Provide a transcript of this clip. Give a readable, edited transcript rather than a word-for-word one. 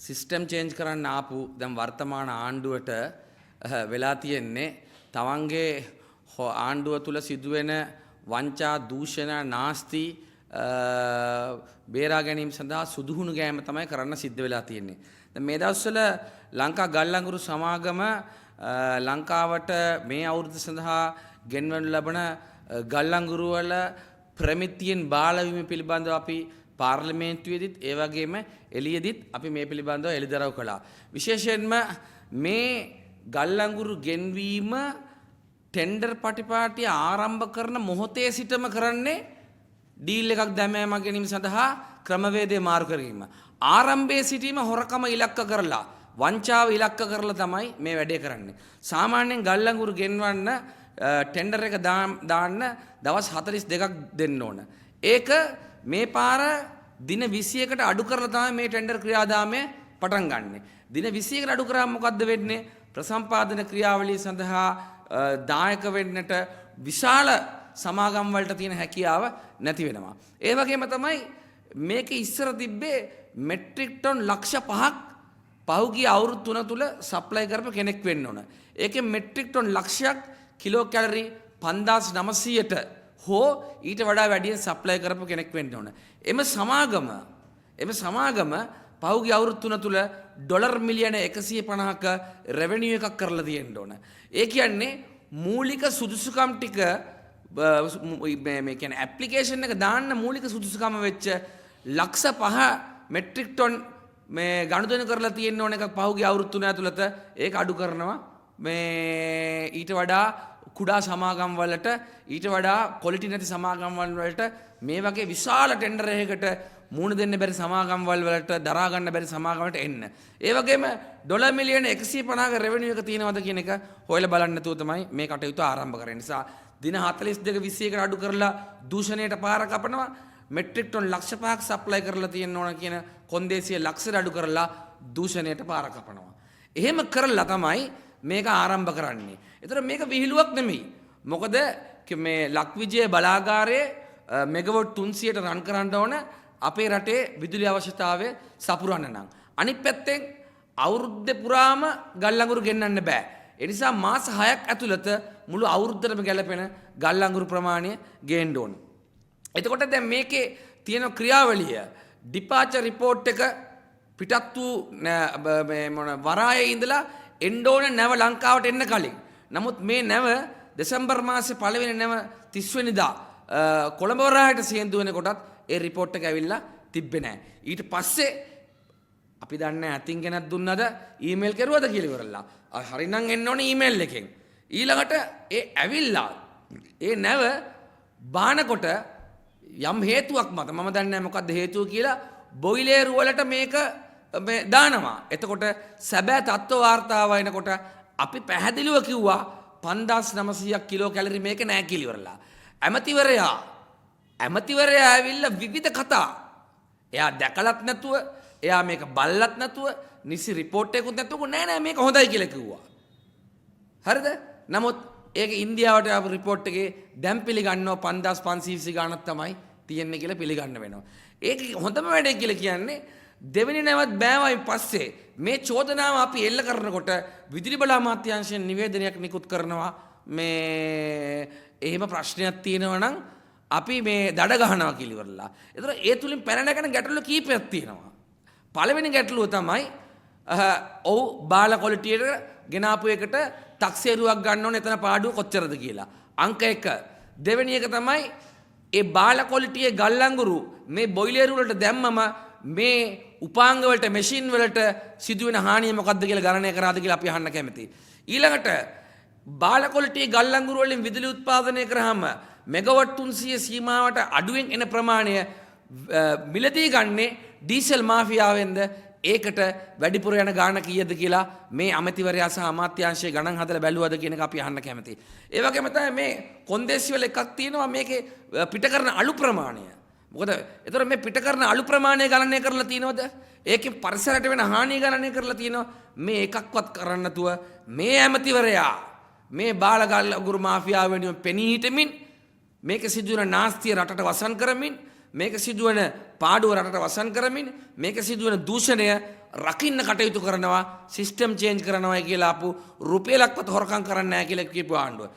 System change කරන්න ආපු දැන් වර්තමාන ආණ්ඩුවට වෙලා තියෙන්නේ තමන්ගේ ආණ්ඩුව තුල සිදුවෙන වංචා දූෂණ නාස්ති බේරා ගැනීම සඳහා සුදුහුණු ගෑම තමයි කරන්න සිද්ධ වෙලා තියෙන්නේ. දැන් මේ දවස්වල ලංකා ගල්ලංගුරු සමාගම ලංකාවට මේ අවුරුද්ද සඳහා ගෙන්වනු ලබන ගල්ලංගුරු වල ප්‍රමිතියෙන් බාලවීම පිළිබඳව අපි පාර්ලිමේන්තුවේදීත් ඒ වගේම එළියේදීත් අපි මේ පිළිබඳව එළිදරව් කළා. විශේෂයෙන්ම මේ ගල්ලංගුරු ගෙන්වීම ටෙන්ඩර් පටිපාටිය ආරම්භ කරන මොහොතේ සිටම කරන්නේ ඩීල් එකක් දැමෑම ගැනීම සඳහා ක්‍රමවේදය මාරු කිරීම. ආරම්භයේ සිටීම හොරකම ඉලක්ක කරලා වංචාව ඉලක්ක කරලා තමයි මේ වැඩේ කරන්නේ. සාමාන්‍යයෙන් ගල්ලංගුරු ගෙන්වන්න ටෙන්ඩර් එක දාන්න දවස් 42ක් දෙන්න ඕන. ඒක මේ පාර දින 21කට අඩු කරලා තමයි මේ ටෙන්ඩර් ක්‍රියාදාමය පටන් ගන්නෙ. දින 21කට අඩු කරාම මොකද්ද වෙන්නේ? ප්‍රසම්පාදන ක්‍රියාවලිය සඳහා දායක වෙන්නට විශාල සමාගම් වලට තියෙන හැකියාව නැති වෙනවා. ඒ වගේම තමයි මේක ඉස්සර තිබ්බේ මෙට්‍රික් ටන් ලක්ෂ 5ක් පහුගිය අවුරුදු 3 තුල සප්ලයි කරපු කෙනෙක් වෙන්න ඕන. ඒකේ මෙට්‍රික් ටන් ලක්ෂයක් කිලෝ කැලරි 5900ට හෝ ඊට වඩා වැඩියෙන් සප්ලයි කරපු කෙනෙක් වෙන්න ඕන. එම සමාගම පහුගිය අවුරුදු 3 තුල ඩොලර් මිලියන 150ක රෙවෙනියු එකක් කරලා තියෙන්න ඕන. ඒ කියන්නේ මූලික සුදුසුකම් ටික මේ කියන්නේ ඇප්ලිකේෂන් එක දාන්න මූලික සුදුසුකම වෙච්ච ලක්ෂ 5 මෙට්‍රික් ටන් මේ ගනුදෙනු කරලා තියෙන්න ඕන එක පහුගිය අවුරුදු 3 ඇතුළත ඒක අඩු කරනවා. මේ ඊට වඩා කුඩා සමාගම් වලට ඊට වඩා ක්වොලිටි නැති සමාගම් වලට මේ වගේ විශාල ටෙන්ඩර් එකකට මුණ දෙන්න බැරි සමාගම් වලට දරා ගන්න බැරි සමාගම් වලට එන්න. ඒ වගේම ඩොලර් මිලියන 150ක රෙවෙනියු එක තියෙනවද කියන එක හොයලා බලන්න නැතුව තමයි මේ කටයුතු ආරම්භ කරන්නේ. නිසා දින 42 21කට අඩු කරලා දූෂණයට පාර කපනවා. මෙට්‍රික් ටන් ලක්ෂ 5ක් සප්ලයි කරලා තියෙන්න ඕන කියන කොන්දේසිය ලක්ෂයට අඩු කරලා දූෂණයට පාර කපනවා. එහෙම කරලා තමයි මේක ආරම්භ කරන්නේ. ඒතර මේක විහිළුවක් නෙමෙයි. මොකද මේ ලක්විජය බලාගාරයේ මෙගවොට් 300ට රන් කරන්න ඕන අපේ රටේ විදුලි අවශ්‍යතාවය සපුරන්න නම්. අනිත් පැත්තෙන් අවුරුද්ද පුරාම ගල්ලංගුරු ගෙන්නන්න බෑ. ඒ නිසා මාස 6ක් ඇතුළත මුළු අවුරුද්දටම ගැලපෙන ගල්ලංගුරු ප්‍රමාණය ගේන්න ඕන. එතකොට දැන් මේකේ තියෙන ක්‍රියාවලිය ඩිපාචර් රිපෝට් එක පිටත් වූ මේ මොන වරායේ ඉඳලා එන්න ඕන නැව ලංකාවට එන්න කලින්. නමුත් මේ නැව දෙසැම්බර් මාසේ පළවෙනි නැව 30 වෙනිදා කොළඹ වරායට සියඳු වෙනකොටත් ඒ රිපෝට් එක ඇවිල්ලා තිබ්බේ නැහැ. ඊට පස්සේ අපි දන්නේ අතින් කෙනෙක් දුන්නද ඊමේල් කරුවද කියලා ඉවරලා. හරිනම් එන්න ඕනේ ඊමේල් එකෙන්. ඊළඟට ඒ ඇවිල්ලා ඒ නැව බානකොට යම් හේතුවක් මත මම දන්නේ නැහැ මොකද්ද හේතුව කියලා බොයිලර් වලට මේක මේ දානවා. එතකොට සැබෑ තත්ත්ව වාර්තාව වයින්කොට අපි පැහැදිලිව කිව්වා 5900ක් කිලෝ කැලරි මේක නැහැ කියලා ඉවරලා. ඇමතිවරයා ඇවිල්ලා විවිධ කතා. එයා දැකලත් නැතුව, එයා මේක බලලත් නැතුව, නිසි රිපෝට් එකකුත් නැතුව නෑ මේක හොඳයි කියලා කිව්වා. හරිද? නමුත් ඒක ඉන්දියාවට ආපු රිපෝට් එකේ දැන් පිළිගන්නවා 5500 ගාණක් තමයි තියෙන්නේ කියලා පිළිගන්න වෙනවා. ඒක හොඳම වැඩේ කියලා කියන්නේ දෙවෙනි නැවත් බෑවයි පස්සේ මේ චෝදනාව අපි එල්ල කරනකොට විදුලි බල අමාත්‍යාංශයෙන් නිවේදනයක් නිකුත් කරනවා මේ එහෙම ප්‍රශ්නයක් තියෙනවා නම් අපි මේ දඩ ගහනවා කියලා ඉවරලා. ඒතර ඒ තුලින් පැන නැගෙන ගැටලු කීපයක් තියෙනවා. පළවෙනි ගැටලුව තමයි ඔව් බාල ක්වොලිටියට ගෙනාපු එකට ටැක්සේරුවක් ගන්න ඕනේ එතන පාඩුව කොච්චරද කියලා. අංක 1. දෙවෙනි එක තමයි ඒ බාල ක්වොලිටියේ ගල්ලංගුරු මේ බොයිලර් වලට දැම්මම මේ උපාංග වලට මැෂින් වලට සිදුවෙන හානිය මොකක්ද කියලා ගණනය කරාද කියලා අපි අහන්න කැමතියි. ඊළඟට බාල ක්වොලිටියේ ගල්ලංගුරු වලින් විදුලි උත්පාදනය කරාම මෙගාවට් 300 සීමාවට අඩුවෙන් එන ප්‍රමාණය මිලදී ගන්නේ ඩීසල් මාෆියාවෙන්ද ඒකට වැඩිපුර යන ගාණ කීයද කියලා මේ අමතිවරයා සහ අමාත්‍යාංශයේ ගණන් හදලා බැලුවද කියන එක අපි අහන්න කැමතියි. ඒ වගේම තමයි මේ කොන්දේසි වල එකක් තියෙනවා මේකේ පිට කරන අලු ප්‍රමාණය. මොකද ඒතර මේ පිට කරන අලු ප්‍රමාණය ගණනය කරලා තියෙනවද? ඒකෙන් පරිසරයට වෙන හානිය ගණනය කරලා තියෙනවා. මේ එකක්වත් කරන්න නැතුව මේ ඇමතිවරයා මේ බාලගල්ලගුරු මාෆියාව වෙනුවෙන් පෙනී හිටමින් මේක සිදුවන නාස්තිය රටට වසන් කරමින් මේක සිදුවන පාඩුව රටට වසන් කරමින් මේක සිදුවන දූෂණය රකින්න කටයුතු කරනවා සිස්ටම් චේන්ජ් කරනවා කියලා අපු රුපියලක්වත් හොරකම් කරන්නේ නැහැ කියලා කියපු ආණ්ඩුව.